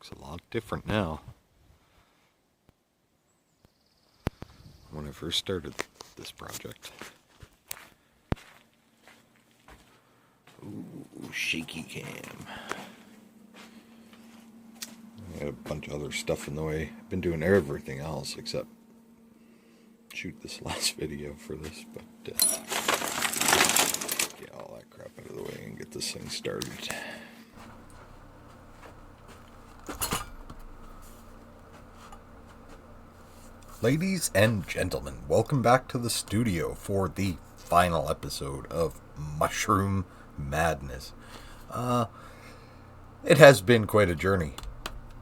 Looks a lot different now. When I first started this project. Ooh, shaky cam. I got a bunch of other stuff in the way. I've been doing everything else except shoot this last video for this, but get all that crap out of the way and get this thing started. Ladies and gentlemen, welcome back to the studio for the final episode of Mushroom Madness. It has been quite a journey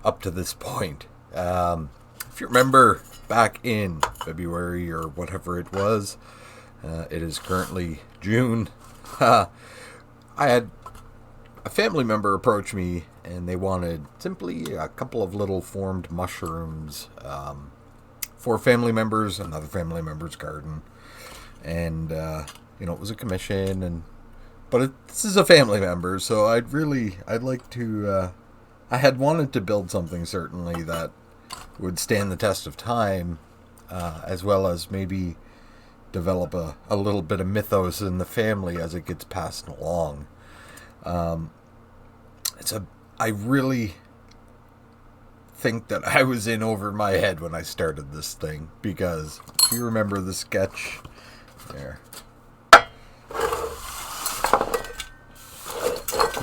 up to this point. If you remember back in February or whatever it was, it is currently June. I had a family member approach me and they wanted simply a couple of little formed mushrooms for family members, another family member's garden. And, it was a commission, but this is a family member, so I had wanted to build something certainly that would stand the test of time, as well as maybe develop a little bit of mythos in the family as it gets passed along. I really think that I was in over my head when I started this thing, because if you remember the sketch there, the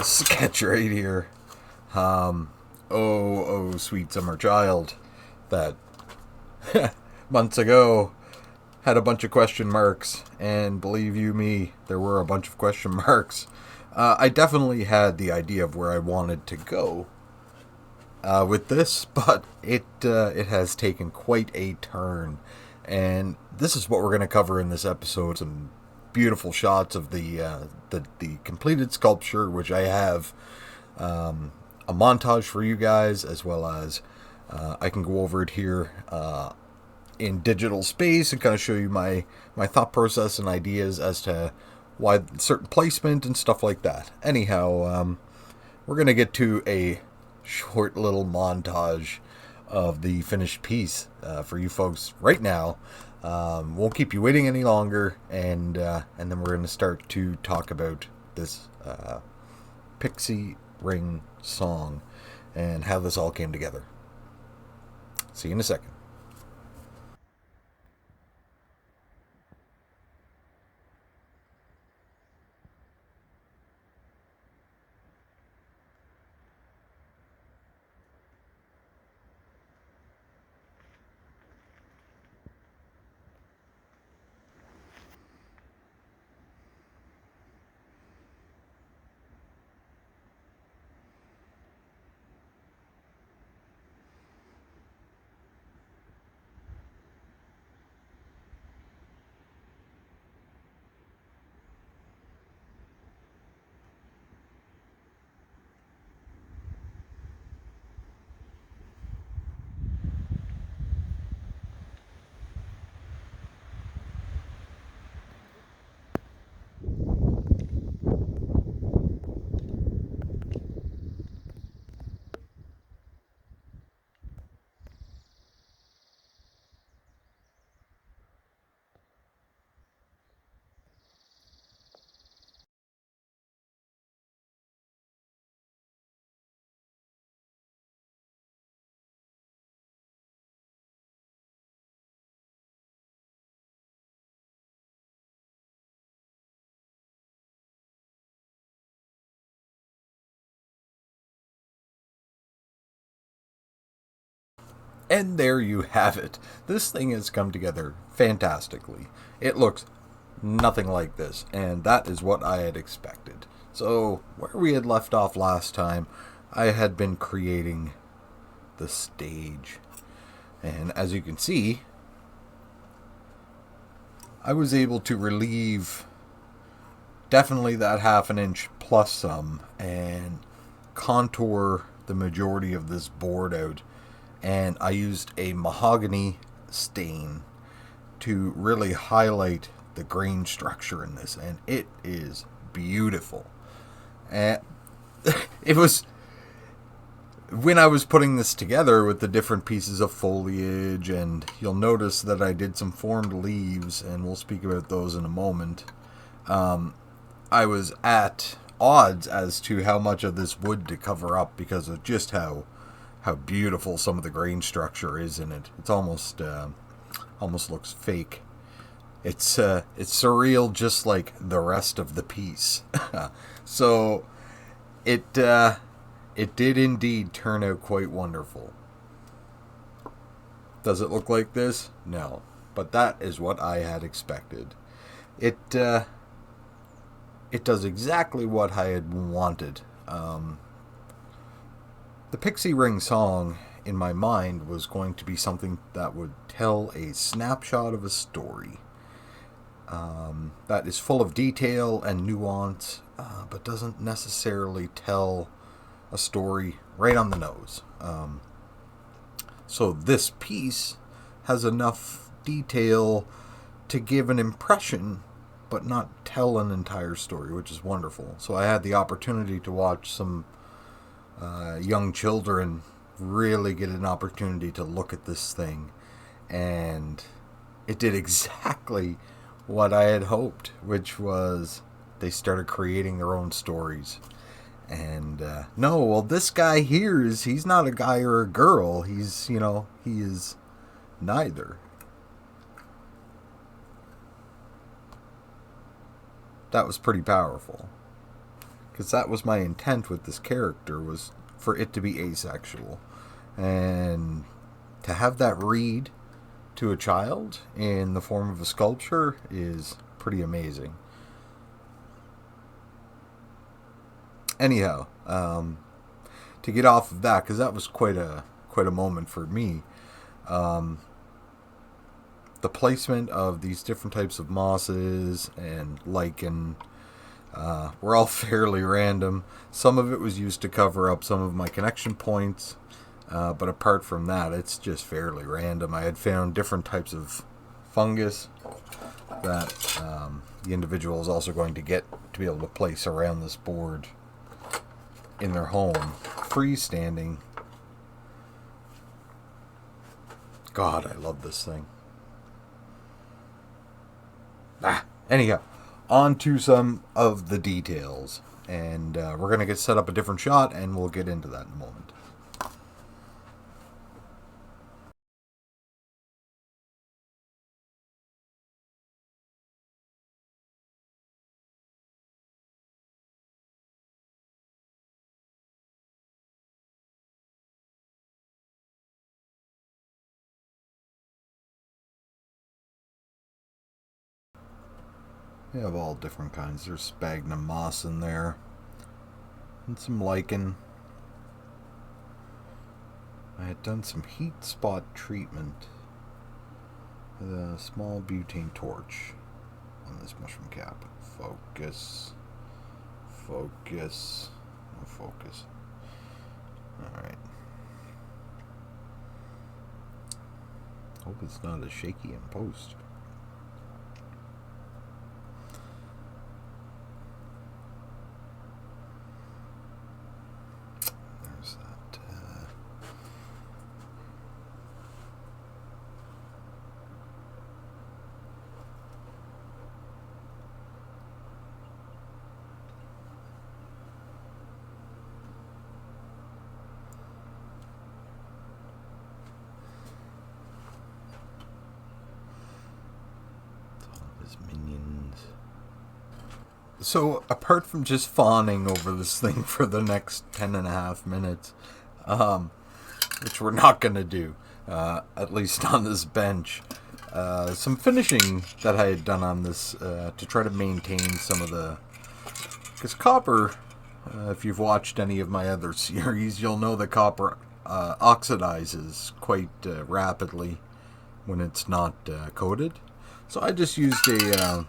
sketch right here, oh sweet summer child, that months ago had a bunch of question marks, and believe you me, there were a bunch of question marks. I definitely had the idea of where I wanted to go with this, but it has taken quite a turn, and this is what we're going to cover in this episode. Some beautiful shots of the completed sculpture, which I have a montage for you guys, as well as I can go over it here in digital space and kind of show you my thought process and ideas as to why certain placement and stuff like that. Anyhow, we're going to get to a short little montage of the finished piece for you folks right now. Won't keep you waiting any longer, and then we're going to start to talk about this Pixie Ring song and how this all came together. See you in a second. And there you have it. This thing has come together fantastically. It looks nothing like this, and that is what I had expected. So, where we had left off last time, I had been creating the stage. And as you can see, I was able to relieve definitely that half an inch plus some and contour the majority of this board out. And I used a mahogany stain to really highlight the grain structure in this, and it is beautiful. And it was when I was putting this together with the different pieces of foliage, and you'll notice that I did some formed leaves, and we'll speak about those in a moment, I was at odds as to how much of this wood to cover up because of just how beautiful some of the grain structure is in it. It's almost looks fake. It's surreal, just like the rest of the piece. So it did indeed turn out quite wonderful. Does it look like this? No, but that is what I had expected. It does exactly what I had wanted. The Pixie Ring song, in my mind, was going to be something that would tell a snapshot of a story. That is full of detail and nuance, but doesn't necessarily tell a story right on the nose. So this piece has enough detail to give an impression, but not tell an entire story, which is wonderful. So I had the opportunity to watch some young children really get an opportunity to look at this thing, and it did exactly what I had hoped, which was they started creating their own stories. And no, well, this guy here he's not a guy or a girl. He is neither. That was pretty powerful, because that was my intent with this character, was for it to be asexual, and to have that read to a child in the form of a sculpture is pretty amazing. Anyhow, to get off of that, because that was quite a moment for me. The placement of these different types of mosses and lichen were all fairly random. Some of it was used to cover up some of my connection points, but apart from that, it's just fairly random. I had found different types of fungus that the individual is also going to get to be able to place around this board in their home, freestanding. God, I love this thing. Anyhow, on to some of the details, and we're going to get set up a different shot, and we'll get into that in a moment. We have all different kinds. There's sphagnum moss in there, and some lichen. I had done some heat spot treatment with a small butane torch on this mushroom cap. Focus. Focus. No focus. Alright. Hope it's not as shaky in post. There's that. Minions. So, apart from just fawning over this thing for the next 10.5 minutes, which we're not going to do, at least on this bench, some finishing that I had done on this to try to maintain some of the... Because copper, if you've watched any of my other series, you'll know that copper oxidizes quite rapidly when it's not coated. So I just used a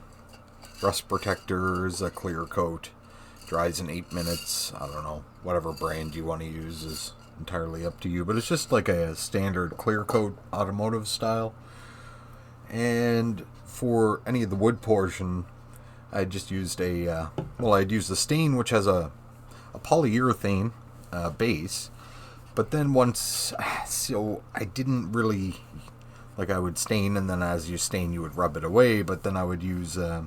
rust protector as a clear coat. Dries in 8 minutes. I don't know. Whatever brand you want to use is entirely up to you. But it's just like a standard clear coat automotive style. And for any of the wood portion, I just used I'd used the stain, which has a polyurethane base. But then once, so I didn't really, like I would stain, and then as you stain you would rub it away, but then I would use the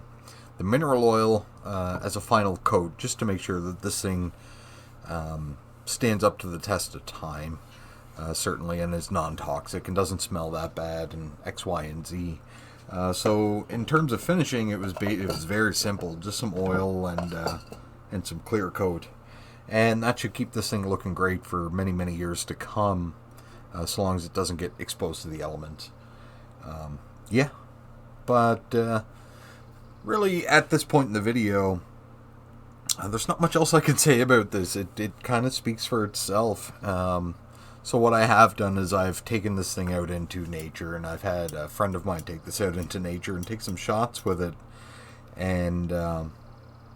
mineral oil as a final coat, just to make sure that this thing stands up to the test of time, certainly, and is non-toxic and doesn't smell that bad, and X, Y, and Z. So in terms of finishing, it was very simple, just some oil and some clear coat, and that should keep this thing looking great for many, many years to come, so long as it doesn't get exposed to the elements. Yeah, but really at this point in the video, there's not much else I can say about this. It kind of speaks for itself. So what I have done is I've taken this thing out into nature, and I've had a friend of mine take this out into nature and take some shots with it. And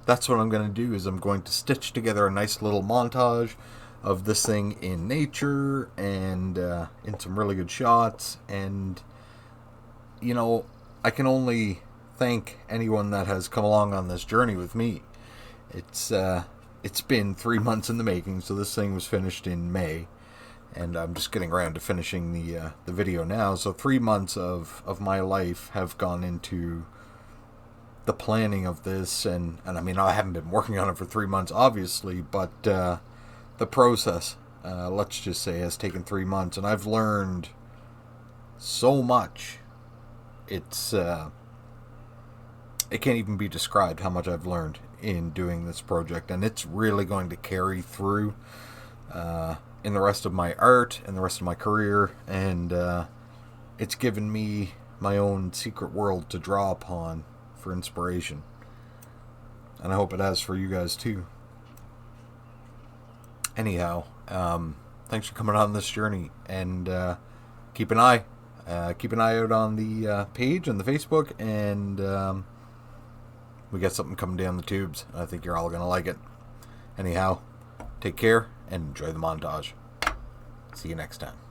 that's what I'm going to do, is I'm going to stitch together a nice little montage of this thing in nature and in some really good shots. And, you know, I can only thank anyone that has come along on this journey with me. It's been 3 months in the making, so this thing was finished in May. And I'm just getting around to finishing the video now. So 3 months of my life have gone into the planning of this. And I mean, I haven't been working on it for 3 months, obviously. But the process, let's just say, has taken 3 months. And I've learned so much. It can't even be described how much I've learned in doing this project. And it's really going to carry through in the rest of my art and the rest of my career, and it's given me my own secret world to draw upon for inspiration, and I hope it has for you guys too. Anyhow, thanks for coming on this journey, and keep an eye out on the page and the Facebook, and we got something coming down the tubes. I think you're all gonna like it. Anyhow, take care and enjoy the montage. See you next time.